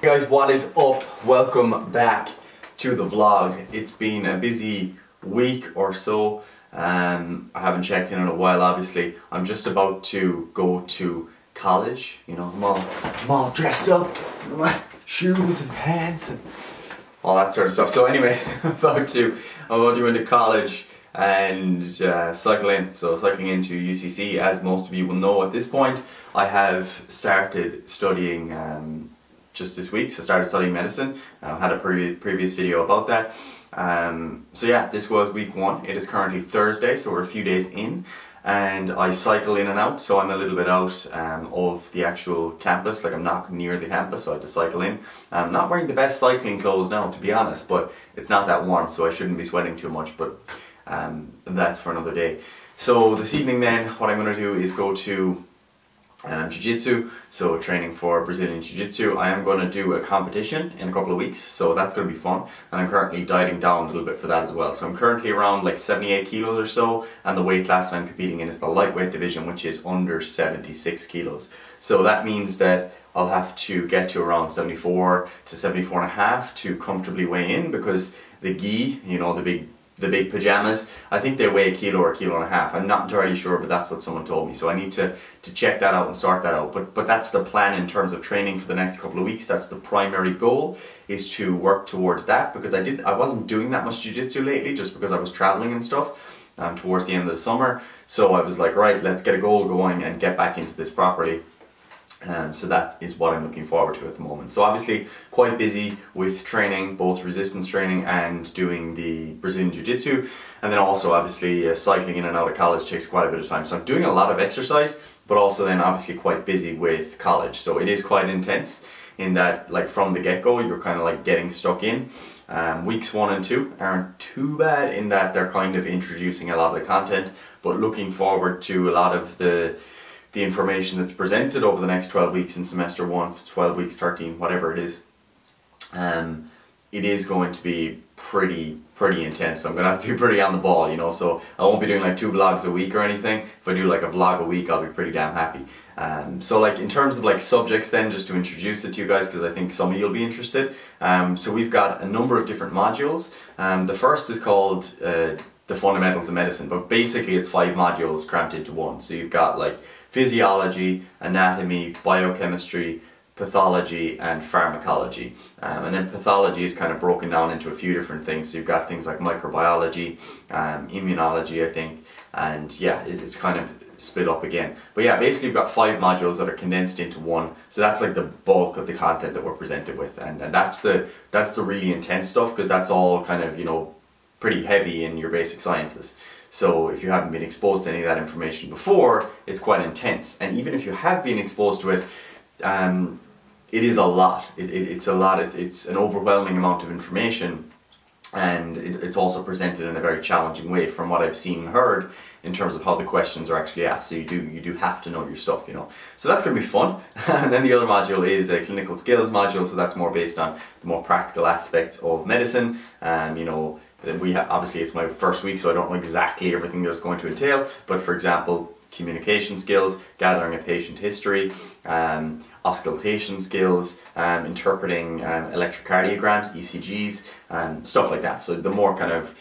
Guys, what is up? Welcome back to the vlog. It's been a busy week or so. I haven't checked in a while, obviously. I'm just about to go to college. You know, I'm all dressed up, my shoes and pants and all that sort of stuff. So anyway, I'm about to go into college and cycle in. So cycling into UCC, as most of you will know at this point, I have started studying just this week. So I started studying medicine. I had a previous video about that. So yeah, this was week one. It is currently Thursday, so we're a few days in, and I cycle in and out, so I'm a little bit out of the actual campus. Like, I'm not near the campus, so I have to cycle in. I'm not wearing the best cycling clothes now, to be honest, but it's not that warm, so I shouldn't be sweating too much, but that's for another day. So this evening then, what I'm going to do is go to Jiu-Jitsu, so training for Brazilian Jiu-Jitsu. I am going to do a competition in a couple of weeks, so that's going to be fun, and I'm currently dieting down a little bit for that as well. So I'm currently around like 78 kilos or so, and the weight class that I'm competing in is the lightweight division, which is under 76 kilos. So that means that I'll have to get to around 74 to 74 and a half to comfortably weigh in, because the gi, you know, the big pajamas, I think they weigh a kilo or a kilo and a half. I'm not entirely sure, but that's what someone told me. So I need to check that out and sort that out. But that's the plan in terms of training for the next couple of weeks. That's the primary goal, is to work towards that, because I wasn't doing that much jiu-jitsu lately, just because I was traveling and stuff towards the end of the summer. So I was like, right, let's get a goal going and get back into this properly. So that is what I'm looking forward to at the moment. So obviously quite busy with training, both resistance training and doing the Brazilian Jiu-Jitsu, and then also obviously cycling in and out of college takes quite a bit of time. So I'm doing a lot of exercise, but also then obviously quite busy with college. So it is quite intense in that, like, from the get-go you're kind of like getting stuck in. Weeks 1 and 2 aren't too bad in that they're kind of introducing a lot of the content, but looking forward to a lot of the information that's presented over the next 12 weeks in semester 1, 12 weeks, 13, whatever it is. It is going to be pretty intense, so I'm going to have to be pretty on the ball, you know, so I won't be doing like 2 vlogs a week or anything. If I do like a vlog a week, I'll be pretty damn happy. So like in terms of like subjects then, just to introduce it to you guys, because I think some of you will be interested. So we've got a number of different modules. The first is called the fundamentals of medicine, but basically it's 5 modules crammed into one. So you've got like physiology, anatomy, biochemistry, pathology and pharmacology. And then pathology is kind of broken down into a few different things. So you've got things like microbiology, immunology, I think, and yeah, it's kind of split up again. But yeah, basically we've got 5 modules that are condensed into one. So that's like the bulk of the content that we're presented with, and that's the really intense stuff, because that's all kind of, you know, pretty heavy in your basic sciences. So if you haven't been exposed to any of that information before, it's quite intense. And even if you have been exposed to it, it is a lot. It's a lot. It's an overwhelming amount of information, and it's also presented in a very challenging way from what I've seen and heard in terms of how the questions are actually asked. So you do have to know your stuff, you know. So that's going to be fun. And then the other module is a clinical skills module. So that's more based on the more practical aspects of medicine, and you know, obviously it's my first week, so I don't know exactly everything that's going to entail, but for example, communication skills, gathering a patient history, auscultation skills, interpreting electrocardiograms, ECGs, stuff like that. So the more kind of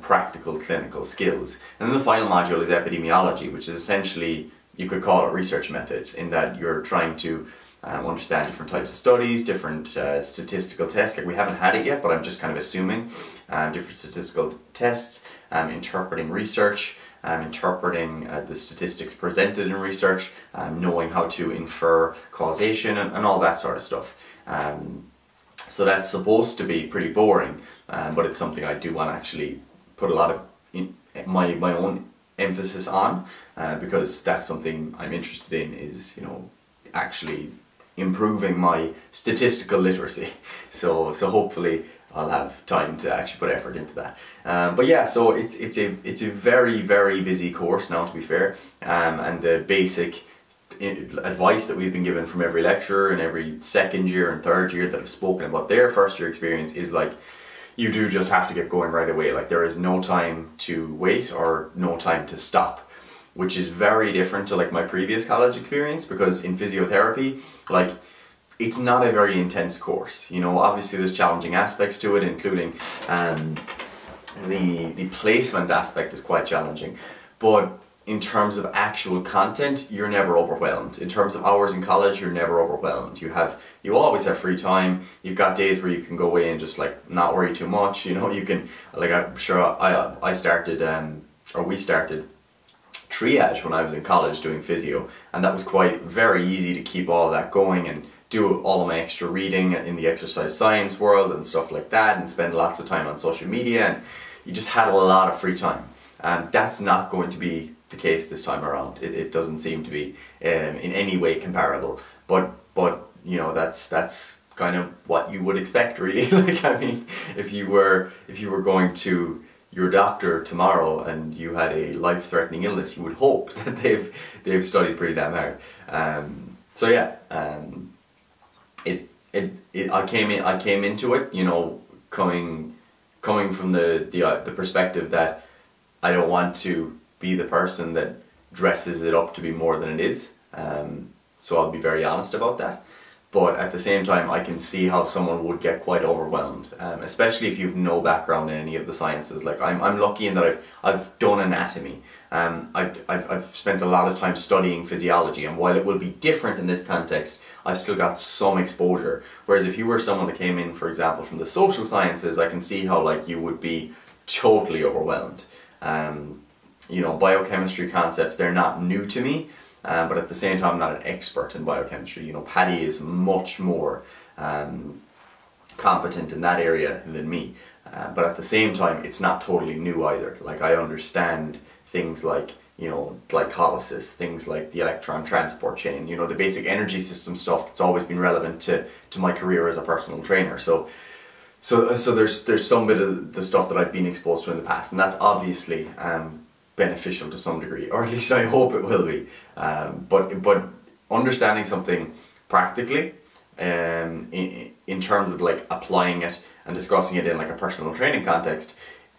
practical clinical skills. And then the final module is epidemiology, which is essentially, you could call it research methods, in that you're trying to understand different types of studies, different statistical tests. Like, we haven't had it yet, but I'm just kind of assuming different statistical tests, interpreting research, interpreting the statistics presented in research, knowing how to infer causation and all that sort of stuff. So that's supposed to be pretty boring, but it's something I do want to actually put a lot of my own emphasis on, because that's something I'm interested in, is, you know, actually improving my statistical literacy. So hopefully I'll have time to actually put effort into that. But yeah, so it's a very busy course now, to be fair, and the basic advice that we've been given from every lecturer and every second year and third year that have spoken about their first year experience is like, you do just have to get going right away. Like, there is no time to wait or no time to stop. which is very different to like my previous college experience, because in physiotherapy, like it's not a very intense course. You know, obviously there's challenging aspects to it, including the placement aspect is quite challenging, but in terms of actual content, you're never overwhelmed. In terms of hours in college, you're never overwhelmed. You always have free time. You've got days where you can go away and just like not worry too much. You know, you can, like, I'm sure I started or we started Triage when I was in college doing physio, and that was quite very easy to keep all that going and do all of my extra reading in the exercise science world and stuff like that, and spend lots of time on social media, and you just had a lot of free time. And that's not going to be the case this time around. It doesn't seem to be in any way comparable, but you know, that's kind of what you would expect, really. Like, I mean, if you were going to your doctor tomorrow and you had a life-threatening illness, you would hope that they've studied pretty damn hard. So yeah, I came into it, you know, coming from the perspective that I don't want to be the person that dresses it up to be more than it is. So I'll be very honest about that. But at the same time, I can see how someone would get quite overwhelmed, especially if you've no background in any of the sciences. Like, I'm lucky in that I've done anatomy. I've spent a lot of time studying physiology, and while it will be different in this context, I still got some exposure. Whereas if you were someone that came in, for example, from the social sciences, I can see how, like, you would be totally overwhelmed. You know, biochemistry concepts, they're not new to me. But at the same time, I'm not an expert in biochemistry. You know, Paddy is much more competent in that area than me. But at the same time, it's not totally new either. Like, I understand things like, you know, glycolysis, things like the electron transport chain, you know, the basic energy system stuff that's always been relevant to my career as a personal trainer. So there's some bit of the stuff that I've been exposed to in the past, and that's obviously beneficial to some degree, or at least I hope it will be. But understanding something practically, in terms of like applying it and discussing it in like a personal training context,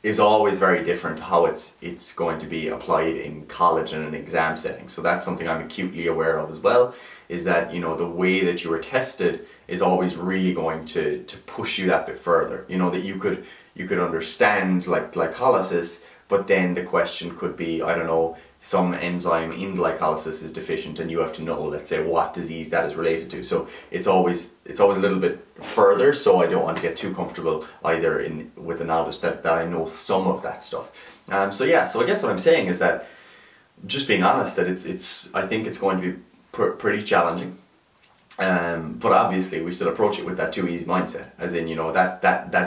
is always very different to how it's going to be applied in college and an exam setting. So that's something I'm acutely aware of as well, is that, you know, the way that you are tested is always really going to push you that bit further. You know, that you could understand like glycolysis, but then the question could be, I don't know, some enzyme in glycolysis is deficient and you have to know, let's say, what disease that is related to. So it's always a little bit further, so I don't want to get too comfortable either with the knowledge that I know some of that stuff. So yeah, so I guess what I'm saying is that, just being honest, that I think it's going to be pretty challenging. But obviously we still approach it with that too easy mindset, as in, you know, that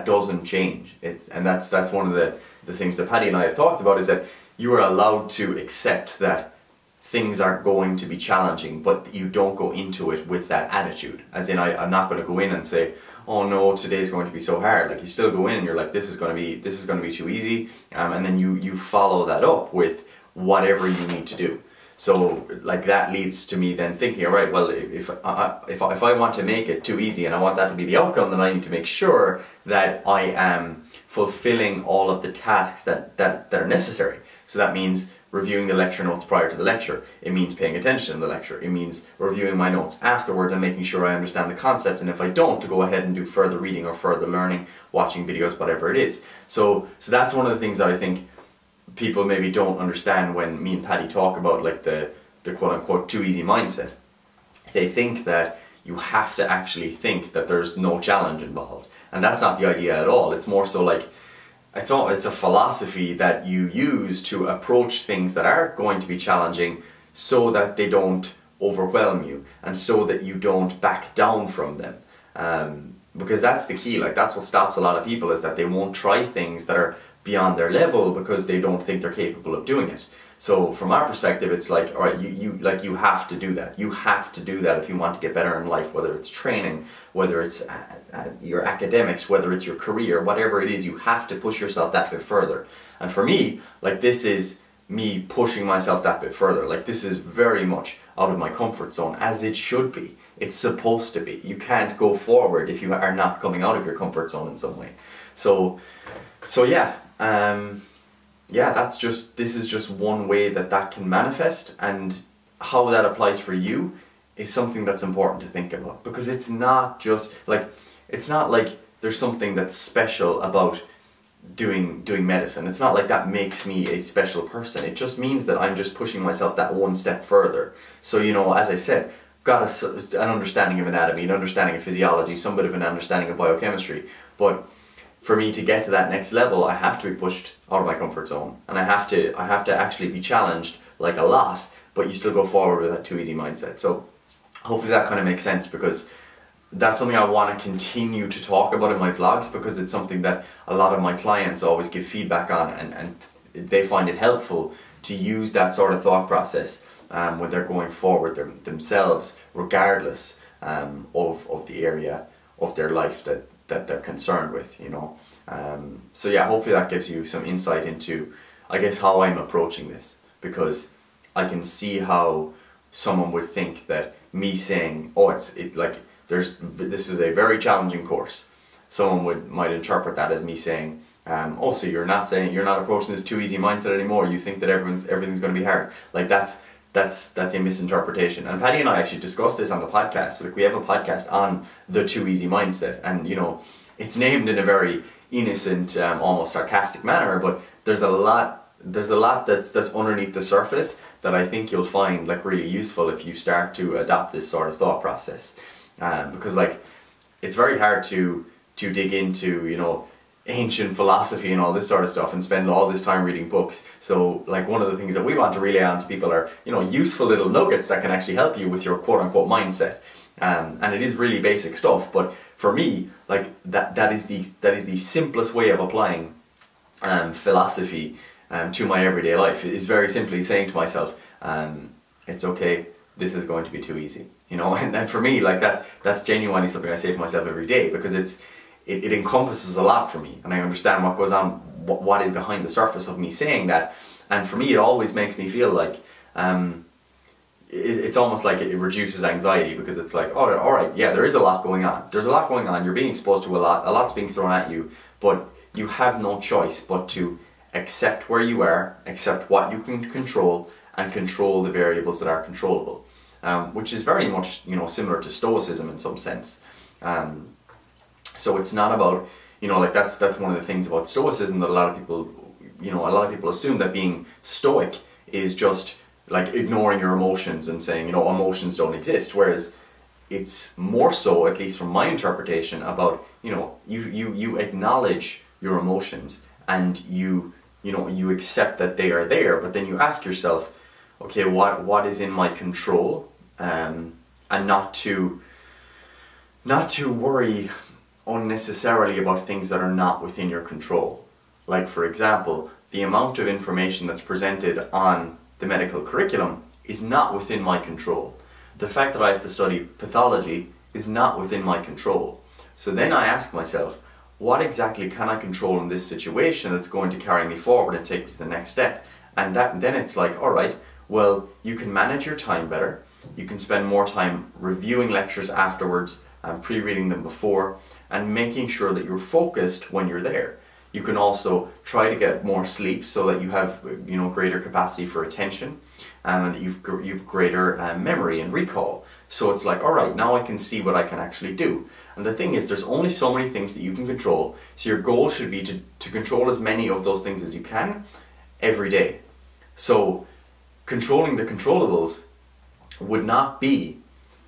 doesn't change. And that's one of the things that Paddy and I have talked about, is that you are allowed to accept that things are going to be challenging, but you don't go into it with that attitude. As in, I'm not going to go in and say, oh no, today's going to be so hard. Like, you still go in and you're like, this is going to be too easy, and then you follow that up with whatever you need to do. So like, that leads to me then thinking, all right, well, if I want to make it too easy and I want that to be the outcome, then I need to make sure that I am fulfilling all of the tasks that are necessary. So that means reviewing the lecture notes prior to the lecture. It means paying attention in the lecture. It means reviewing my notes afterwards and making sure I understand the concept, and if I don't, to go ahead and do further reading or further learning, watching videos, whatever it is. So that's one of the things that I think people maybe don't understand when me and Paddy talk about, like, the quote-unquote too easy mindset. They think that you have to actually think that there's no challenge involved, and that's not the idea at all. It's more so like, it's a philosophy that you use to approach things that are going to be challenging, so that they don't overwhelm you and so that you don't back down from them. Because that's the key. Like, that's what stops a lot of people, is that they won't try things that are beyond their level because they don't think they're capable of doing it. So from our perspective, it's like, all right, you have to do that. You have to do that if you want to get better in life, whether it's training, whether it's your academics, whether it's your career, whatever it is, you have to push yourself that bit further. And for me, like, this is me pushing myself that bit further. Like, this is very much out of my comfort zone, as it should be. It's supposed to be. You can't go forward if you are not coming out of your comfort zone in some way. So yeah. Yeah, this is just one way that can manifest, and how that applies for you is something that's important to think about, because it's not just like, it's not like there's something that's special about doing medicine. It's not like that makes me a special person. It just means that I'm just pushing myself that one step further. So, you know, as I said, got an understanding of anatomy, an understanding of physiology, some bit of an understanding of biochemistry, but for me to get to that next level, I have to be pushed out of my comfort zone, and I have to actually be challenged like a lot, but you still go forward with that too easy mindset. So hopefully that kind of makes sense, because that's something I want to continue to talk about in my vlogs, because it's something that a lot of my clients always give feedback on, and they find it helpful to use that sort of thought process when they're going forward themselves, regardless of the area of their life that they're concerned with, you know. So yeah, hopefully that gives you some insight into, I guess, how I'm approaching this, because I can see how someone would think that me saying, oh, this is a very challenging course, someone might interpret that as me saying, oh, so you're not approaching this too easy mindset anymore, you think that everything's going to be hard. Like that's a misinterpretation. And Patty and I actually discussed this on the podcast. Like, we have a podcast on the too easy mindset, and you know, it's named in a very innocent, almost sarcastic manner, but there's a lot that's underneath the surface that I think you'll find like really useful if you start to adopt this sort of thought process. Because like, it's very hard to dig into, you know, ancient philosophy and all this sort of stuff and spend all this time reading books. So like, one of the things that we want to relay on to people are, you know, useful little nuggets that can actually help you with your quote-unquote mindset. And it is really basic stuff, but for me, like, that is the simplest way of applying philosophy to my everyday life. It is very simply saying to myself, it's okay, this is going to be too easy, you know. And for me, like, that's genuinely something I say to myself every day, because it encompasses a lot for me, and I understand what goes on, what is behind the surface of me saying that. And for me, it always makes me feel like it's almost like it reduces anxiety, because it's like, oh, all right, yeah, there is a lot going on. There's a lot going on. You're being exposed to a lot's being thrown at you, but you have no choice but to accept where you are, accept what you can control, and control the variables that are controllable, which is very much, you know, similar to Stoicism in some sense. So it's not about, you know, like, that's one of the things about Stoicism that a lot of people assume, that being Stoic is just like ignoring your emotions and saying, you know, emotions don't exist, whereas it's more so, at least from my interpretation, about, you know, you acknowledge your emotions, and you accept that they are there, but then you ask yourself, okay, what is in my control, and not to worry unnecessarily about things that are not within your control. Like, for example, the amount of information that's presented on the medical curriculum is not within my control. The fact that I have to study pathology is not within my control. So then I ask myself, what exactly can I control in this situation that's going to carry me forward and take me to the next step? And then it's like, all right, well, you can manage your time better. You can spend more time reviewing lectures afterwards and pre-reading them before, and making sure that you're focused when you're there. You can also try to get more sleep so that you have, you know, greater capacity for attention, and that you've greater memory and recall. So it's like, all right, now I can see what I can actually do. And the thing is, there's only so many things that you can control, so your goal should be to control as many of those things as you can every day. So controlling the controllables would not be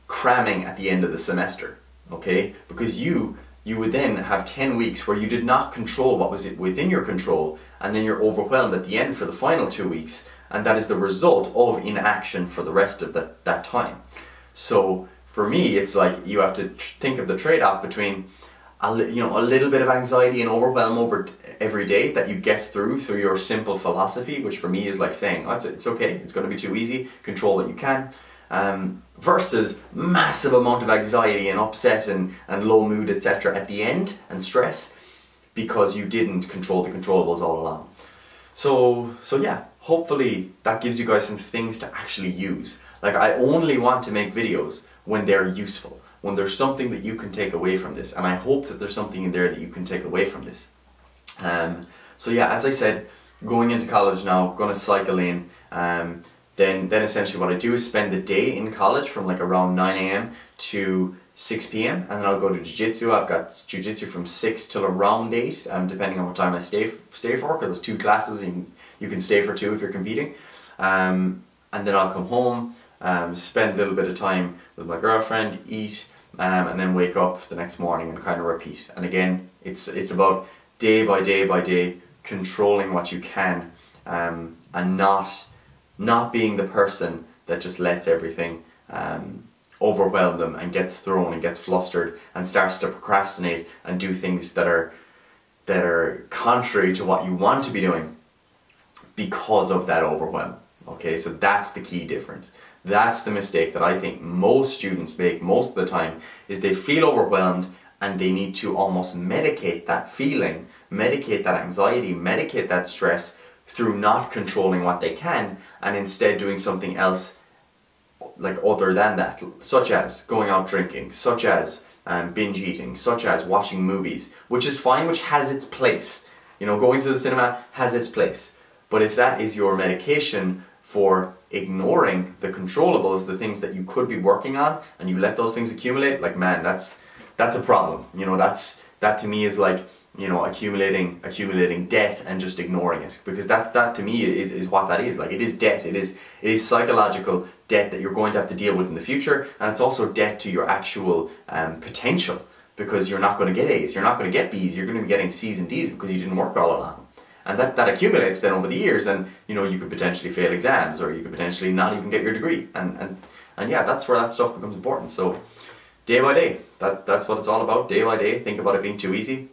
cramming at the end of the semester, okay? Because you would then have 10 weeks where you did not control what was within your control, and then you're overwhelmed at the end for the final 2 weeks, and that is the result of inaction for the rest of that time. So for me, it's like, you have to think of the trade-off between a little bit of anxiety and overwhelm over every day that you get through your simple philosophy, which for me is like saying, oh, it's okay, it's going to be too easy, control what you can, versus massive amount of anxiety and upset and low mood, etc. at the end, and stress, because you didn't control the controllables all along. So yeah, hopefully that gives you guys some things to actually use. Like, I only want to make videos when they're useful, when there's something that you can take away from this, and I hope that there's something in there that you can take away from this. So yeah, as I said, going into college now, gonna cycle in, then essentially what I do is spend the day in college from like around 9 a.m. to 6 p.m. and then I'll go to jiu-jitsu. I've got jiu-jitsu from 6 till around 8, depending on what time I stay for, because there's 2 classes and you can stay for 2 if you're competing. And then I'll come home, spend a little bit of time with my girlfriend, eat, and then wake up the next morning and kind of repeat. And again, it's about day by day by day controlling what you can, and not being the person that just lets everything overwhelm them and gets thrown and gets flustered and starts to procrastinate and do things that are contrary to what you want to be doing because of that overwhelm. Okay, so that's the key difference. That's the mistake that I think most students make most of the time, is they feel overwhelmed and they need to almost medicate that feeling, medicate that anxiety, medicate that stress through not controlling what they can and instead doing something else like other than that, such as going out drinking, such as binge eating, such as watching movies, which is fine, which has its place. You know, going to the cinema has its place. But if that is your medication for ignoring the controllables, the things that you could be working on, and you let those things accumulate, like, man, that's a problem. You know, that to me is like, you know, accumulating debt and just ignoring it, because that to me is what that is. Like, it is debt. It is psychological debt that you're going to have to deal with in the future, and it's also debt to your actual potential, because you're not going to get A's, you're not going to get B's, you're going to be getting C's and D's because you didn't work all along. And that accumulates then over the years, and you know, you could potentially fail exams, or you could potentially not even get your degree, and yeah, that's where that stuff becomes important. So day by day, that's what it's all about. Day by day, think about it being too easy,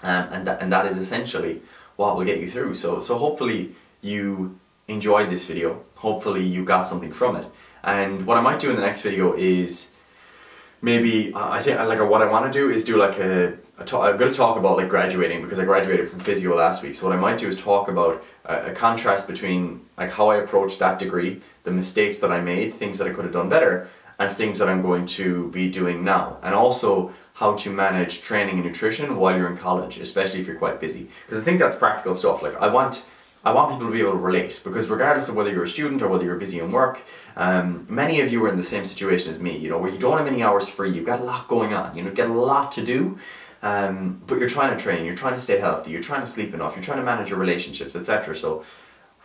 and that is essentially what will get you through. So hopefully you enjoyed this video. Hopefully you got something from it. And what I might do in the next video is maybe I think like what I want to do is do like I'm going to talk about like graduating, because I graduated from physio last week. So what I might do is talk about a contrast between like how I approached that degree, the mistakes that I made, things that I could have done better, and things that I'm going to be doing now. And also how to manage training and nutrition while you're in college, especially if you're quite busy. Because I think that's practical stuff. Like I want people to be able to relate, because regardless of whether you're a student or whether you're busy in work, many of you are in the same situation as me, you know, where you don't have any hours free, you've got a lot going on, you know, get a lot to do, but you're trying to train, you're trying to stay healthy, you're trying to sleep enough, you're trying to manage your relationships, etc. So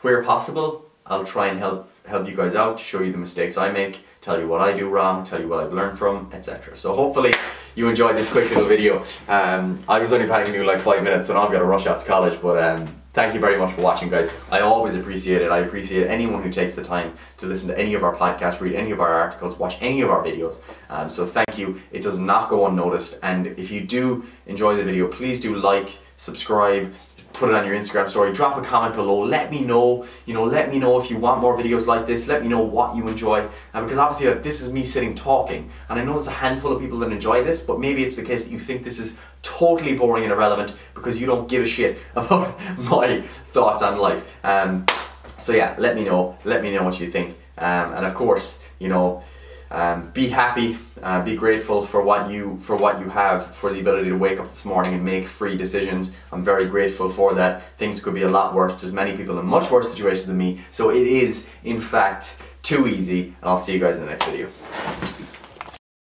where possible, I'll try and help you guys out, show you the mistakes I make, tell you what I do wrong, tell you what I've learned from, etc. So hopefully you enjoyed this quick little video. I was only planning to do like 5 minutes, so now I've got to rush off to college, but thank you very much for watching, guys. I always appreciate it. I appreciate anyone who takes the time to listen to any of our podcasts, read any of our articles, watch any of our videos. So thank you. It does not go unnoticed. And if you do enjoy the video, please do like, subscribe, put it on your Instagram story, drop a comment below, let me know, you know, let me know if you want more videos like this, let me know what you enjoy, because obviously this is me sitting talking, and I know there's a handful of people that enjoy this, but maybe it's the case that you think this is totally boring and irrelevant because you don't give a shit about my thoughts on life. So yeah, let me know what you think, and of course, you know, be happy, be grateful for what you have, for the ability to wake up this morning and make free decisions. I'm very grateful for that. Things could be a lot worse. There's many people in much worse situations than me, so it is in fact too easy, and I'll see you guys in the next video.